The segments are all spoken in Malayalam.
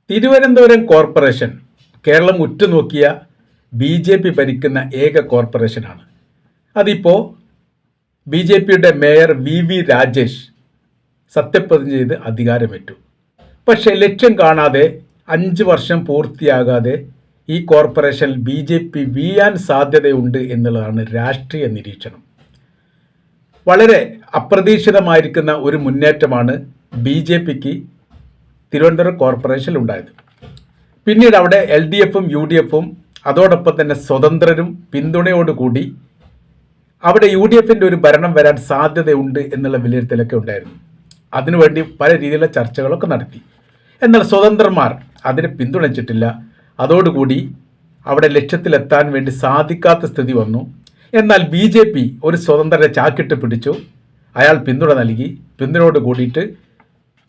തിരുവനന്തപുരം കോർപ്പറേഷൻ കേരളം ഉറ്റുനോക്കിയ BJP ഭരിക്കുന്ന ഏക കോർപ്പറേഷനാണ്. അതിപ്പോൾ BJPയുടെ മേയർ VV രാജേഷ് സത്യപ്രതിജ്ഞ ചെയ്ത് അധികാരമേറ്റു. പക്ഷേ ലക്ഷ്യം കാണാതെ 5 വർഷം പൂർത്തിയാകാതെ ഈ കോർപ്പറേഷൻ BJP വീഴാൻ സാധ്യതയുണ്ട് എന്നുള്ളതാണ് രാഷ്ട്രീയ നിരീക്ഷണം. വളരെ അപ്രതീക്ഷിതമായിരിക്കുന്ന ഒരു മുന്നേറ്റമാണ് BJPക്ക് തിരുവനന്തപുരം കോർപ്പറേഷനിൽ ഉണ്ടായത്. പിന്നീട് അവിടെ LDFും UDFും അതോടൊപ്പം തന്നെ സ്വതന്ത്രരും പിന്തുണയോടുകൂടി അവിടെ UDFിൻ്റെ ഒരു ഭരണം വരാൻ സാധ്യതയുണ്ട് എന്നുള്ള വിലയിരുത്തലൊക്കെ ഉണ്ടായിരുന്നു. അതിനുവേണ്ടി പല രീതിയിലുള്ള ചർച്ചകളൊക്കെ നടത്തി. എന്നാൽ സ്വതന്ത്രന്മാർ അതിനെ പിന്തുണച്ചിട്ടില്ല. അതോടുകൂടി അവിടെ ലക്ഷ്യത്തിലെത്താൻ വേണ്ടി സാധിക്കാത്ത സ്ഥിതി വന്നു. എന്നാൽ BJP ഒരു സ്വതന്ത്രരെ ചാക്കിട്ട് പിടിച്ചു. അയാൾ പിന്തുണ നൽകി. പിന്തുണയോട് കൂടിയിട്ട്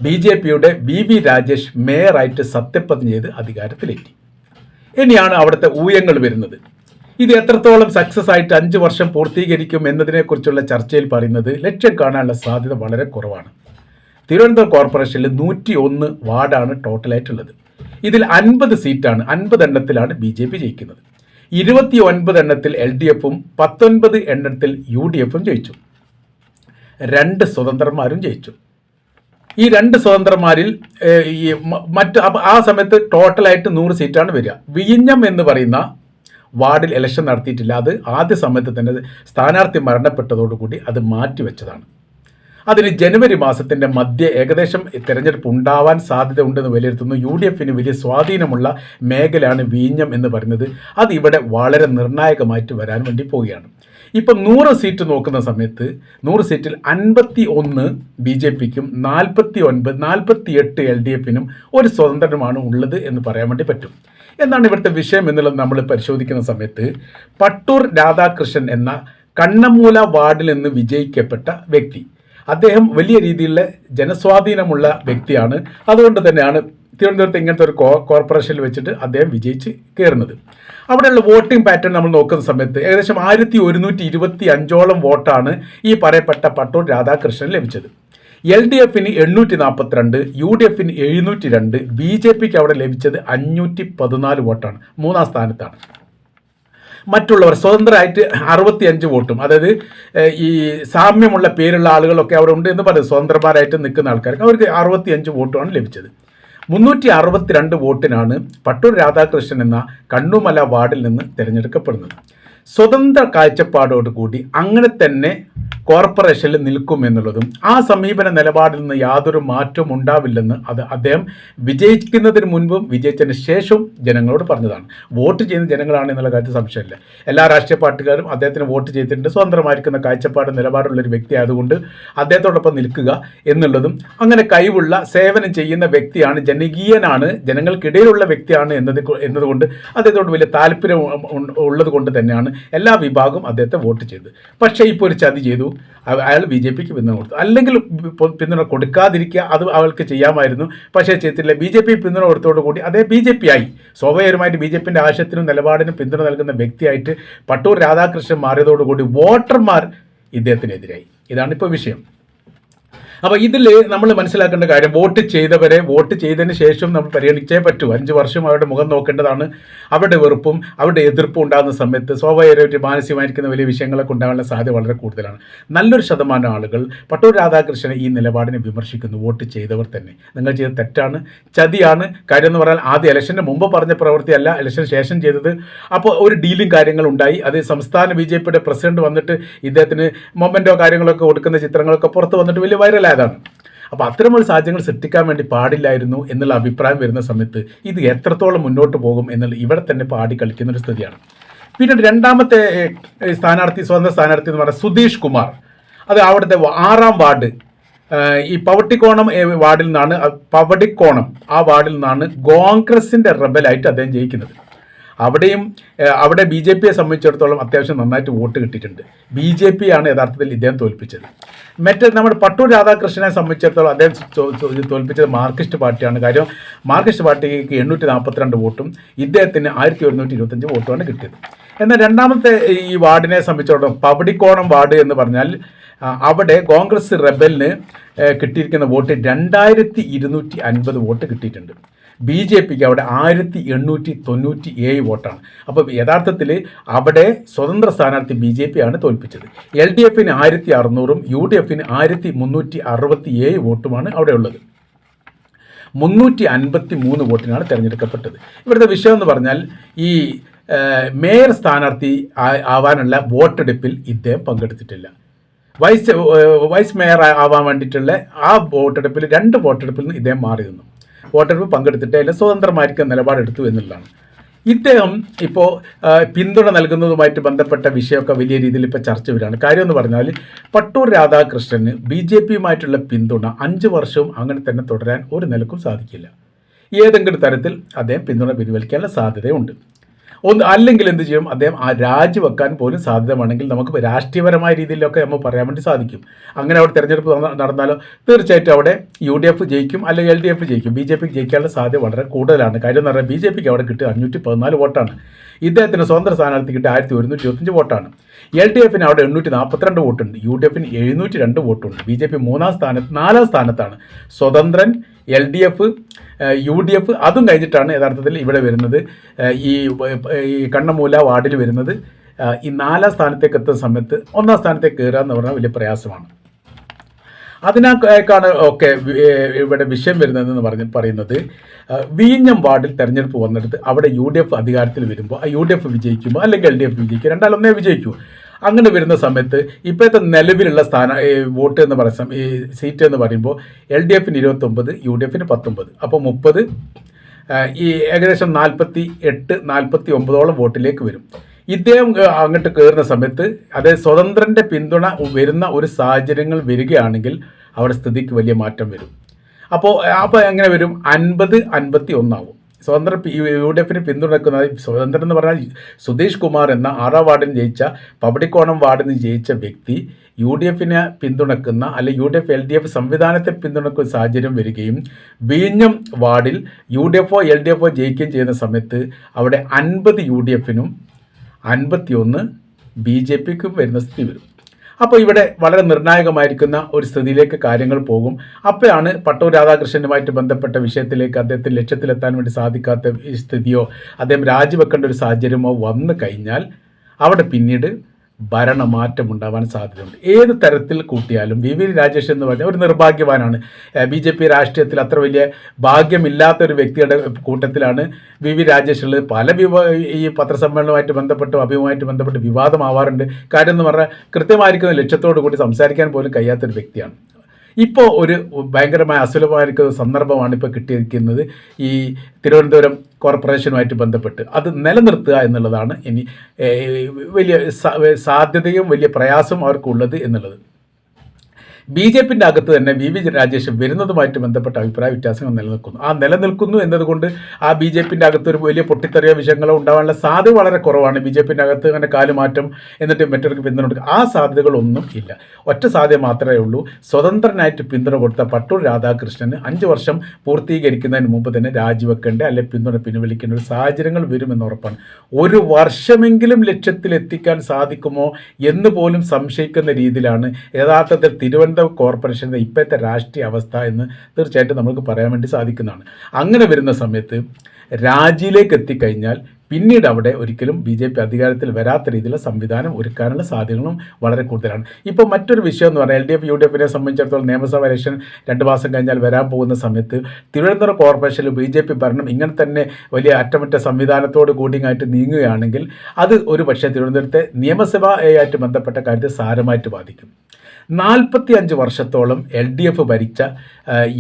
BJPയുടെ VV രാജേഷ് മേയറായിട്ട് സത്യപ്രതിജ്ഞ ചെയ്ത് അധികാരത്തിലെത്തി. ഇനിയാണ് അവിടുത്തെ ഊയങ്ങൾ വരുന്നത്. ഇത് എത്രത്തോളം സക്സസ് ആയിട്ട് 5 വർഷം പൂർത്തീകരിക്കും എന്നതിനെക്കുറിച്ചുള്ള ചർച്ചയിൽ പറയുന്നത് ലക്ഷ്യം കാണാനുള്ള സാധ്യത വളരെ കുറവാണ്. തിരുവനന്തപുരം കോർപ്പറേഷനിൽ 101 വാർഡാണ് ടോട്ടലായിട്ടുള്ളത്. ഇതിൽ 50 സീറ്റാണ്, 50 എണ്ണത്തിലാണ് BJP ജയിക്കുന്നത്. 29 എണ്ണത്തിൽ LDFും 19 എണ്ണത്തിൽ UDFും ജയിച്ചു. 2 സ്വതന്ത്രന്മാരും ജയിച്ചു. ഈ 2 സ്വതന്ത്രന്മാരിൽ ആ സമയത്ത് ടോട്ടലായിട്ട് 100 സീറ്റാണ് വരിക. വിഴിഞ്ഞം എന്ന് പറയുന്ന വാർഡിൽ ഇലക്ഷൻ നടത്തിയിട്ടില്ല. അത് ആദ്യ സമയത്ത് തന്നെ സ്ഥാനാർത്ഥി മരണപ്പെട്ടതോടുകൂടി അത് മാറ്റിവെച്ചതാണ്. അതിന് ജനുവരി മാസത്തിൻ്റെ മധ്യ ഏകദേശം തിരഞ്ഞെടുപ്പ് ഉണ്ടാവാൻ സാധ്യത ഉണ്ടെന്ന് വിലയിരുത്തുന്നു. UDFിന് വലിയ സ്വാധീനമുള്ള മേഖലയാണ് വിഴിഞ്ഞം എന്ന് പറയുന്നത്. അത് ഇവിടെ വളരെ നിർണായകമായിട്ട് വരാൻ വേണ്ടി പോവുകയാണ്. ഇപ്പം 100 സീറ്റ് നോക്കുന്ന സമയത്ത് 100 സീറ്റിൽ 51 BJPക്കും 48 LDFിനും ഒരു സ്വതന്ത്രനുമാണ് ഉള്ളത് എന്ന് പറയാൻ വേണ്ടി പറ്റും. എന്നാണ് ഇവിടുത്തെ വിഷയം എന്നുള്ളത് നമ്മൾ പരിശോധിക്കുന്ന സമയത്ത് പട്ടൂർ രാധാകൃഷ്ണൻ എന്ന കണ്ണമൂല വാർഡിൽ നിന്ന് വിജയിക്കപ്പെട്ട വ്യക്തി, അദ്ദേഹം വലിയ രീതിയിലുള്ള ജനസ്വാധീനമുള്ള വ്യക്തിയാണ്. അതുകൊണ്ട് തന്നെയാണ് തിരുവനന്തപുരത്ത് ഇങ്ങനത്തെ ഒരു കോർപ്പറേഷനിൽ വെച്ചിട്ട് അദ്ദേഹം വിജയിച്ച് കയറുന്നത്. അവിടെയുള്ള വോട്ടിംഗ് പാറ്റേൺ നമ്മൾ നോക്കുന്ന സമയത്ത് ഏകദേശം 1125ഓളം വോട്ടാണ് ഈ പറയപ്പെട്ട പട്ടൂർ രാധാകൃഷ്ണൻ ലഭിച്ചത്. LDFിന് 842, UDFിന് 702, BJPക്ക് അവിടെ ലഭിച്ചത് 514 വോട്ടാണ്. 3-ാം സ്ഥാനത്താണ്. മറ്റുള്ളവർ സ്വതന്ത്രമായിട്ട് 65 വോട്ടും, അതായത് ഈ സാമ്യമുള്ള പേരുള്ള ആളുകളൊക്കെ അവിടെ ഉണ്ട് എന്ന് പറയുന്നത് സ്വതന്ത്രമാരായിട്ട് നിൽക്കുന്ന ആൾക്കാർക്ക് അവർക്ക് 65 വോട്ടുമാണ് ലഭിച്ചത്. 362 വോട്ടിനാണ് പട്ടൂർ രാധാകൃഷ്ണൻ എന്ന കണ്ണുമല വാർഡിൽ നിന്ന് തിരഞ്ഞെടുക്കപ്പെടുന്നത്. സ്വതന്ത്ര കാഴ്ചപ്പാടോടുകൂടി അങ്ങനെ തന്നെ കോർപ്പറേഷനിൽ നിൽക്കുമെന്നുള്ളതും ആ സമീപന നിലപാടിൽ നിന്ന് യാതൊരു മാറ്റവും ഉണ്ടാവില്ലെന്ന് അദ്ദേഹം വിജയിക്കുന്നതിന് മുൻപും വിജയിച്ചതിന് ശേഷവും ജനങ്ങളോട് പറഞ്ഞതാണ്. വോട്ട് ചെയ്യുന്ന ജനങ്ങളാണ് എന്നുള്ള കാര്യത്തിൽ സംശയമില്ല. എല്ലാ രാഷ്ട്രീയ പാർട്ടിക്കാരും അദ്ദേഹത്തിന് വോട്ട് ചെയ്തിട്ടുണ്ട്. സ്വതന്ത്രമായിരിക്കുന്ന കാഴ്ചപ്പാട് നിലപാടുള്ളൊരു വ്യക്തി ആയതുകൊണ്ട് അദ്ദേഹത്തോടൊപ്പം നിൽക്കുക എന്നുള്ളതും, അങ്ങനെ കഴിവുള്ള സേവനം ചെയ്യുന്ന വ്യക്തിയാണ്, ജനകീയനാണ്, ജനങ്ങൾക്കിടയിലുള്ള വ്യക്തിയാണ് എന്നതുകൊണ്ട് അദ്ദേഹത്തോട് വലിയ താല്പര്യം ഉള്ളത് കൊണ്ട് തന്നെയാണ് എല്ലാ വിഭാഗവും അദ്ദേഹത്തെ വോട്ട് ചെയ്തത്. പക്ഷേ ഇപ്പോൾ ഒരു ചതി ചെയ്തു. അയാൾ BJPക്ക് പിന്തുണ കൊടുത്തു. അല്ലെങ്കിൽ പിന്തുണ കൊടുക്കാതിരിക്കുക, അത് അവൾക്ക് ചെയ്യാമായിരുന്നു. പക്ഷേ ചെയ്തില്ല. BJP പിന്തുണ കൊടുത്തോടുകൂടി അദ്ദേഹം BJP ആയി. സ്വാഭാവികമായിട്ട് BJPൻ്റെ ആശയത്തിനും നിലപാടിനും പിന്തുണ നൽകുന്ന വ്യക്തിയായിട്ട് പട്ടൂർ രാധാകൃഷ്ണൻ മാറിയതോടുകൂടി വോട്ടർമാർ ഇദ്ദേഹത്തിനെതിരായി. ഇതാണിപ്പോൾ വിഷയം. അപ്പോൾ ഇതിൽ നമ്മൾ മനസ്സിലാക്കേണ്ട കാര്യം, വോട്ട് ചെയ്തവരെ വോട്ട് ചെയ്തതിന് ശേഷം നമ്മൾ പരിഗണിച്ചേ പറ്റൂ. 5 വർഷം അവരുടെ മുഖം നോക്കേണ്ടതാണ്. അവരുടെ വെറുപ്പും അവരുടെ എതിർപ്പും ഉണ്ടാകുന്ന സമയത്ത് സ്വാഭാവികമായിട്ട് മാനസികമായിരിക്കുന്ന വലിയ വിഷയങ്ങളൊക്കെ ഉണ്ടാകാനുള്ള സാധ്യത വളരെ കൂടുതലാണ്. നല്ലൊരു ശതമാനം ആളുകൾ പട്ടൂർ രാധാകൃഷ്ണനെ ഈ നിലപാടിനെ വിമർശിക്കുന്നു. വോട്ട് ചെയ്തവർ തന്നെ നിങ്ങൾ ചെയ്തത് തെറ്റാണ്, ചതിയാണ്. കാര്യം എന്ന് പറഞ്ഞാൽ ആദ്യം ഇലക്ഷന് മുമ്പ് പറഞ്ഞ പ്രവൃത്തിയല്ല ഇലക്ഷന് ശേഷം ചെയ്തത്. അപ്പോൾ ഒരു ഡീലും കാര്യങ്ങളുണ്ടായി. അത് സംസ്ഥാന BJPയുടെ പ്രസിഡന്റ് വന്നിട്ട് ഇദ്ദേഹത്തിന് മൊമെൻറ്റോ കാര്യങ്ങളൊക്കെ കൊടുക്കുന്ന ചിത്രങ്ങളൊക്കെ പുറത്ത് വന്നിട്ട് വലിയ വൈറലായതാണ്. അപ്പോൾ അത്തരമൊരു സാഹചര്യങ്ങൾ സൃഷ്ടിക്കാൻ വേണ്ടി പാടില്ലായിരുന്നു എന്നുള്ള അഭിപ്രായം വരുന്ന സമയത്ത് ഇത് എത്രത്തോളം മുന്നോട്ട് പോകും എന്നുള്ള ഇവിടെ തന്നെ പാടി കളിക്കുന്നൊരു സ്ഥിതിയാണ്. പിന്നീട് രണ്ടാമത്തെ സ്വതന്ത്ര സ്ഥാനാർത്ഥി എന്ന് പറയുന്നത് സുധീഷ് കുമാർ. അത് അവിടുത്തെ 6-ാം വാർഡ്, ഈ പവട്ടിക്കോണം വാർഡിൽ നിന്നാണ്, ആ വാർഡിൽ നിന്നാണ് കോൺഗ്രസിൻ്റെ റെബലായിട്ട് അദ്ദേഹം ജയിക്കുന്നത്. അവിടെ BJPയെ സംബന്ധിച്ചിടത്തോളം അത്യാവശ്യം നന്നായിട്ട് വോട്ട് കിട്ടിയിട്ടുണ്ട്. BJP ആണ് യഥാർത്ഥത്തിൽ ഇദ്ദേഹം തോൽപ്പിച്ചത്. മറ്റേ നമ്മുടെ പട്ടൂർ രാധാകൃഷ്ണനെ സംബന്ധിച്ചിടത്തോളം അദ്ദേഹം തോൽപ്പിച്ചത് മാർക്സിസ്റ്റ് പാർട്ടിയാണ്. കാര്യം മാർക്സിസ്റ്റ് പാർട്ടിക്ക് 842 വോട്ടും ഇദ്ദേഹത്തിന് 1125 വോട്ടുമാണ് കിട്ടിയത്. എന്നാൽ രണ്ടാമത്തെ ഈ വാർഡിനെ സംബന്ധിച്ചിടത്തോളം പവടിക്കോണം വാർഡ് എന്ന് പറഞ്ഞാൽ അവിടെ കോൺഗ്രസ് റെബലിന് കിട്ടിയിരിക്കുന്ന വോട്ട് 2250 വോട്ട് കിട്ടിയിട്ടുണ്ട്. ബി ജെ പിക്ക് അവിടെ 1897 വോട്ടാണ്. അപ്പോൾ യഥാർത്ഥത്തിൽ അവിടെ സ്വതന്ത്ര സ്ഥാനാർത്ഥി ബി ജെ പി ആണ് തോൽപ്പിച്ചത്. എൽ ഡി എഫിന് 1600 യു ഡി എഫിന് 1367 വോട്ടുമാണ് അവിടെ ഉള്ളത്. 353 വോട്ടിനാണ് തിരഞ്ഞെടുക്കപ്പെട്ടത്. ഇവിടുത്തെ വിഷയം എന്ന് പറഞ്ഞാൽ ഈ മേയർ സ്ഥാനാർത്ഥി ആവാനുള്ള വോട്ടെടുപ്പിൽ ഇദ്ദേഹം പങ്കെടുത്തിട്ടില്ല. വൈസ് മേയർ ആവാൻ വേണ്ടിയിട്ടുള്ള ആ വോട്ടെടുപ്പിൽ 2 വോട്ടെടുപ്പിൽ നിന്ന് ഇദ്ദേഹം മാറി നിന്നു. വോട്ടെടുപ്പ് പങ്കെടുത്തിട്ട് അതിൽ സ്വതന്ത്രമായിരിക്കും നിലപാടെടുത്തു എന്നുള്ളതാണ്. ഇദ്ദേഹം ഇപ്പോൾ പിന്തുണ നൽകുന്നതുമായിട്ട് ബന്ധപ്പെട്ട വിഷയമൊക്കെ വലിയ രീതിയിൽ ഇപ്പോൾ ചർച്ച വരികയാണ്. കാര്യം എന്ന് പറഞ്ഞാൽ പട്ടൂർ രാധാകൃഷ്ണന് ബി ജെ പിയുമായിട്ടുള്ള പിന്തുണ 5 വർഷവും അങ്ങനെ തന്നെ തുടരാൻ ഒരു നിലക്കും സാധിക്കില്ല. ഏതെങ്കിലും തരത്തിൽ അദ്ദേഹം പിന്തുണ പിൻവലിക്കാനുള്ള സാധ്യതയുണ്ട്. അല്ലെങ്കിൽ എന്ത് ചെയ്യും, അദ്ദേഹം രാജിവെക്കാൻ പോലും സാധ്യതമാണെങ്കിൽ നമുക്ക് രാഷ്ട്രീയപരമായ രീതിയിലൊക്കെ നമ്മൾ പറയാൻ വേണ്ടി സാധിക്കും. അങ്ങനെ അവിടെ തിരഞ്ഞെടുപ്പ് നടന്നാലോ തീർച്ചയായിട്ടും അവിടെ യു ഡി എഫ് ജയിക്കും, അല്ലെങ്കിൽ എൽ ഡി എഫ് ജയിക്കും. ബി ജെ പിക്ക് ജയിക്കാനുള്ള സാധ്യത വളരെ കൂടുതലാണ്. കാര്യം എന്ന് പറഞ്ഞാൽ ബി ജെ പിക്ക് അവിടെ കിട്ടുക 514 വോട്ടാണ്. ഇദ്ദേഹത്തിന് സ്വതന്ത്ര സ്ഥാനാർത്ഥി കിട്ടിയ 1125 വോട്ടാണ്. എൽ ഡി എഫിന് അവിടെ 842 വോട്ടുണ്ട്. യു ഡി എഫിന് 702 വോട്ടുണ്ട്. ബി ജെ പി 4ാം സ്ഥാനത്താണ്. സ്വതന്ത്രൻ, L D F, U D F, അതും കഴിഞ്ഞിട്ടാണ് യഥാർത്ഥത്തിൽ ഇവിടെ വരുന്നത് ഈ കണ്ണമൂല വാർഡിൽ വരുന്നത്. ഈ 4ാം സ്ഥാനത്തേക്ക് എത്തുന്ന സമയത്ത് 1ാം സ്ഥാനത്തേക്ക് കയറുക എന്ന് പറഞ്ഞാൽ വലിയ പ്രയാസമാണ്. അതിനേക്കാണ് ഒക്കെ ഇവിടെ വിഷയം വരുന്നതെന്ന് പറയുന്നത് വിഴിഞ്ഞം വാർഡിൽ തെരഞ്ഞെടുപ്പ് വന്നെടുത്ത് അവിടെ യു ഡി എഫ് അധികാരത്തിൽ വരുമ്പോൾ യു ഡി എഫ് വിജയിക്കുമ്പോൾ അല്ലെങ്കിൽ എൽ ഡി എഫ് വിജയിക്കും, രണ്ടാളൊന്നേ വിജയിക്കൂ. അങ്ങനെ വരുന്ന സമയത്ത് ഇപ്പോഴത്തെ നിലവിലുള്ള വോട്ട് എന്ന് പറയുന്ന ഈ സീറ്റ് എന്ന് പറയുമ്പോൾ എൽ ഡി എഫിന് 29, യു ഡി എഫിന് 19, അപ്പോൾ 30, ഈ ഏകദേശം 48-49 വോട്ടിലേക്ക് വരും. ഇദ്ദേഹം അങ്ങോട്ട് കയറുന്ന സമയത്ത് അതായത് സ്വതന്ത്രൻ്റെ പിന്തുണ വരുന്ന ഒരു സാഹചര്യങ്ങൾ വരികയാണെങ്കിൽ അവിടെ സ്ഥിതിക്ക് വലിയ മാറ്റം വരും. അപ്പോൾ എങ്ങനെ വരും, 50-51 ആവും. സ്വതന്ത്ര യു ഡി എഫിന് പിന്തുണക്കുന്ന സ്വതന്ത്രൻ എന്ന് പറഞ്ഞാൽ സുധീഷ് കുമാർ എന്ന 6ാം വാർഡിൽ ജയിച്ച പപ്പടിക്കോണം വാർഡിൽ നിന്ന് ജയിച്ച വ്യക്തി യു ഡി എഫിനെ പിന്തുണക്കുന്ന അല്ലെങ്കിൽ U D F L D F സംവിധാനത്തെ പിന്തുണക്കുന്ന സാഹചര്യം വരികയും വിഴിഞ്ഞം വാർഡിൽ യു ഡി എഫോ എൽ ഡി എഫോ ജയിക്കുകയും ചെയ്യുന്ന സമയത്ത് അവിടെ 50 യു ഡി എഫിനും 51 ബി ജെ പിക്കും വരുന്ന സ്ഥിതി വരും. അപ്പോൾ ഇവിടെ വളരെ നിർണായകമായിരിക്കുന്ന ഒരു സ്ഥിതിയിലേക്ക് കാര്യങ്ങൾ പോകും. അപ്പോഴാണ് പട്ടൂർ രാധാകൃഷ്ണനുമായിട്ട് ബന്ധപ്പെട്ട വിഷയത്തിലേക്ക് അദ്ദേഹത്തിന് ലക്ഷ്യത്തിലെത്താൻ വേണ്ടി സാധിക്കാത്ത സ്ഥിതിയോ അദ്ദേഹം രാജിവെക്കേണ്ട ഒരു സാഹചര്യമോ വന്നു കഴിഞ്ഞാൽ അവിടെ പിന്നീട് ഭരണമാറ്റം ഉണ്ടാവാൻ സാധ്യതയുണ്ട്. ഏത് തരത്തിൽ കൂട്ടിയാലും വി വി രാജേഷ് എന്ന് പറഞ്ഞാൽ ഒരു നിർഭാഗ്യവാനാണ്. ബി ജെ പി രാഷ്ട്രീയത്തിൽ അത്ര വലിയ ഭാഗ്യമില്ലാത്ത ഒരു വ്യക്തിയുടെ കൂട്ടത്തിലാണ് വി വി രാജേഷ് ഉള്ളത്. പല ഈ പത്രസമ്മേളനവുമായിട്ട് ബന്ധപ്പെട്ട് അഭിമുഖമായിട്ട് ബന്ധപ്പെട്ട് വിവാദമാവാറുണ്ട്. കാര്യം എന്ന് പറഞ്ഞാൽ കൃത്യമായിരിക്കുന്ന ലക്ഷ്യത്തോടു കൂടി സംസാരിക്കാൻ പോലും കഴിയാത്തൊരു വ്യക്തിയാണ്. ഇപ്പോൾ ഒരു ഭയങ്കരമായ അസുലഭമായിരിക്കുന്ന സന്ദർഭമാണ് ഇപ്പോൾ കിട്ടിയിരിക്കുന്നത് ഈ തിരുവനന്തപുരം കോർപ്പറേഷനുമായിട്ട് ബന്ധപ്പെട്ട്. അത് നിലനിർത്തുക എന്നുള്ളതാണ് ഇനി വലിയ സാധ്യതയും വലിയ പ്രയാസവും അവർക്കുള്ളത് എന്നുള്ളത്. ബി ജെ പിൻ്റെ അകത്ത് തന്നെ വി വി രാജേഷ് വരുന്നതുമായിട്ട് ബന്ധപ്പെട്ട അഭിപ്രായ വ്യത്യാസങ്ങൾ നിലനിൽക്കുന്നു എന്നതുകൊണ്ട് ആ ബി ജെ പിൻ്റെ അകത്ത് ഒരു വലിയ പൊട്ടിത്തെറിയോ വിഷയങ്ങളോ ഉണ്ടാവാനുള്ള സാധ്യത വളരെ കുറവാണ്. ബി ജെ പിൻ്റെ അകത്ത് അങ്ങനെ കാലുമാറ്റം എന്നിട്ട് മറ്റൊരു പിന്തുണ കൊടുക്കുക, ആ സാധ്യതകളൊന്നും ഇല്ല. ഒറ്റ സാധ്യത മാത്രമേ ഉള്ളൂ, സ്വതന്ത്രനായിട്ട് പിന്തുണ കൊടുത്ത പട്ടൂർ രാധാകൃഷ്ണന് 5 വർഷം പൂർത്തീകരിക്കുന്നതിന് മുമ്പ് തന്നെ രാജിവെക്കേണ്ട അല്ലെങ്കിൽ പിന്തുണ പിൻവലിക്കേണ്ട ഒരു സാഹചര്യങ്ങൾ വരുമെന്ന് ഉറപ്പാണ്. 1 വർഷമെങ്കിലും ലക്ഷ്യത്തിലെത്തിക്കാൻ സാധിക്കുമോ എന്ന് പോലും സംശയിക്കുന്ന രീതിയിലാണ് യഥാർത്ഥത്തിൽ തിരുവനന്തപുരം കോർപ്പറേഷൻ്റെ ഇപ്പോഴത്തെ രാഷ്ട്രീയ അവസ്ഥ എന്ന് തീർച്ചയായിട്ടും നമുക്ക് പറയാൻ വേണ്ടി സാധിക്കുന്നതാണ്. അങ്ങനെ വരുന്ന സമയത്ത് രാജിയിലേക്ക് എത്തിക്കഴിഞ്ഞാൽ പിന്നീട് അവിടെ ഒരിക്കലും ബി ജെ പി അധികാരത്തിൽ വരാത്ത രീതിയിലുള്ള സംവിധാനം ഒരുക്കാനുള്ള സാധ്യതകളും വളരെ കൂടുതലാണ്. ഇപ്പോൾ മറ്റൊരു വിഷയം എന്ന് പറഞ്ഞാൽ L D F U D എഫിനെ സംബന്ധിച്ചിടത്തോളം നിയമസഭാ ഇലക്ഷൻ 2 മാസം കഴിഞ്ഞാൽ വരാൻ പോകുന്ന സമയത്ത് തിരുവനന്തപുരം കോർപ്പറേഷനിൽ ബി ജെ പി ഭരണം ഇങ്ങനെ തന്നെ വലിയ അറ്റമറ്റ സംവിധാനത്തോട് കൂടിയായിട്ട് നീങ്ങുകയാണെങ്കിൽ അത് ഒരു പക്ഷേ തിരുവനന്തപുരത്തെ നിയമസഭയായിട്ട് ബന്ധപ്പെട്ട കാര്യത്തെ സാരമായിട്ട് ബാധിക്കും. 45 വർഷത്തോളം എൽ ഡി എഫ് ഭരിച്ച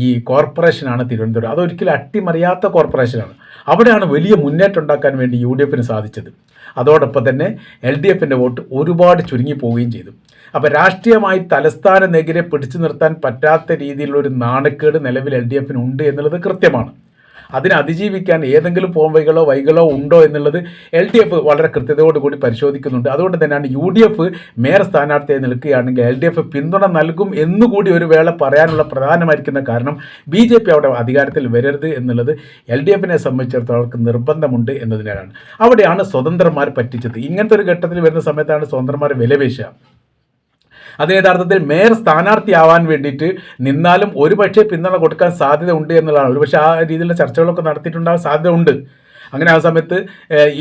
ഈ കോർപ്പറേഷനാണ് തിരുവനന്തപുരം. അതൊരിക്കലും അട്ടിമറിയാത്ത കോർപ്പറേഷനാണ്. അവിടെയാണ് വലിയ മുന്നേറ്റം ഉണ്ടാക്കാൻ വേണ്ടി യു ഡി എഫിന് സാധിച്ചത്. അതോടൊപ്പം തന്നെ എൽ ഡി എഫിൻ്റെ വോട്ട് ഒരുപാട് ചുരുങ്ങിപ്പോവുകയും ചെയ്തു. അപ്പോൾ രാഷ്ട്രീയമായി തലസ്ഥാന നഗരെ പിടിച്ചു നിർത്താൻ പറ്റാത്ത രീതിയിലുള്ളൊരു നാണക്കേട് നിലവിൽ എൽ ഡി എഫിനുണ്ട് എന്നുള്ളത് കൃത്യമാണ്. അതിനെ അതിജീവിക്കാൻ ഏതെങ്കിലും വൈകളോ ഉണ്ടോ എന്നുള്ളത് എൽ ഡി എഫ് വളരെ കൃത്യതയോടുകൂടി പരിശോധിക്കുന്നുണ്ട്. അതുകൊണ്ട് തന്നെയാണ് യു ഡി എഫ് മേയർ സ്ഥാനാർത്ഥിയായി നിൽക്കുകയാണെങ്കിൽ എൽ ഡി എഫ് പിന്തുണ നൽകും എന്നുകൂടി ഒരു വേള പറയാനുള്ള പ്രധാനമായിരിക്കുന്ന കാരണം ബി ജെ പി അവിടെ അധികാരത്തിൽ വരരുത് എന്നുള്ളത് എൽ ഡി എഫിനെ സംബന്ധിച്ചിടത്തോളം അവർക്ക് നിർബന്ധമുണ്ട് എന്നതിനാലാണ്. അവിടെയാണ് സ്വതന്ത്രന്മാർ പറ്റിച്ചത്. ഇങ്ങനത്തെ ഒരു ഘട്ടത്തിൽ വരുന്ന സമയത്താണ് സ്വതന്ത്രന്മാർ വിലപേശുക. അത് യഥാർത്ഥത്തിൽ മേയർ സ്ഥാനാർത്ഥിയാവാൻ വേണ്ടിയിട്ട് നിന്നാലും ഒരുപക്ഷെ പിന്തുണ കൊടുക്കാൻ സാധ്യത ഉണ്ട് എന്നുള്ളതാണ്. ഒരുപക്ഷെ ആ രീതിയിലുള്ള ചർച്ചകളൊക്കെ നടത്തിയിട്ടുണ്ടാകാൻ സാധ്യത ഉണ്ട്. അങ്ങനെ ആ സമയത്ത്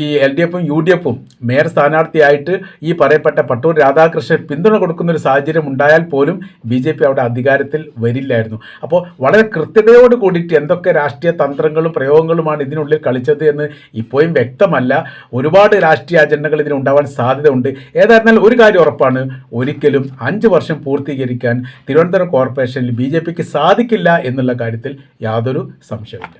ഈ LDFും UDFും മേയർ സ്ഥാനാർത്ഥിയായിട്ട് ഈ പറയപ്പെട്ട പട്ടൂർ രാധാകൃഷ്ണൻ പിന്തുണ കൊടുക്കുന്ന ഒരു സാഹചര്യം ഉണ്ടായാൽ പോലും BJP അവിടെ അധികാരത്തിൽ വരില്ലായിരുന്നു. അപ്പോൾ വളരെ കൃത്യതയോട് കൂടിയിട്ട് എന്തൊക്കെ രാഷ്ട്രീയ തന്ത്രങ്ങളും പ്രയോഗങ്ങളുമാണ് ഇതിനുള്ളിൽ കളിച്ചത് എന്ന് ഇപ്പോഴും വ്യക്തമല്ല. ഒരുപാട് രാഷ്ട്രീയ അജണ്ടകൾ ഇതിനുണ്ടാവാൻ സാധ്യതയുണ്ട്. ഏതായിരുന്നാലും ഒരു കാര്യം ഉറപ്പാണ്, ഒരിക്കലും 5 വർഷം പൂർത്തീകരിക്കാൻ തിരുവനന്തപുരം കോർപ്പറേഷനിൽ BJPക്ക് സാധിക്കില്ല എന്നുള്ള കാര്യത്തിൽ യാതൊരു സംശയമില്ല.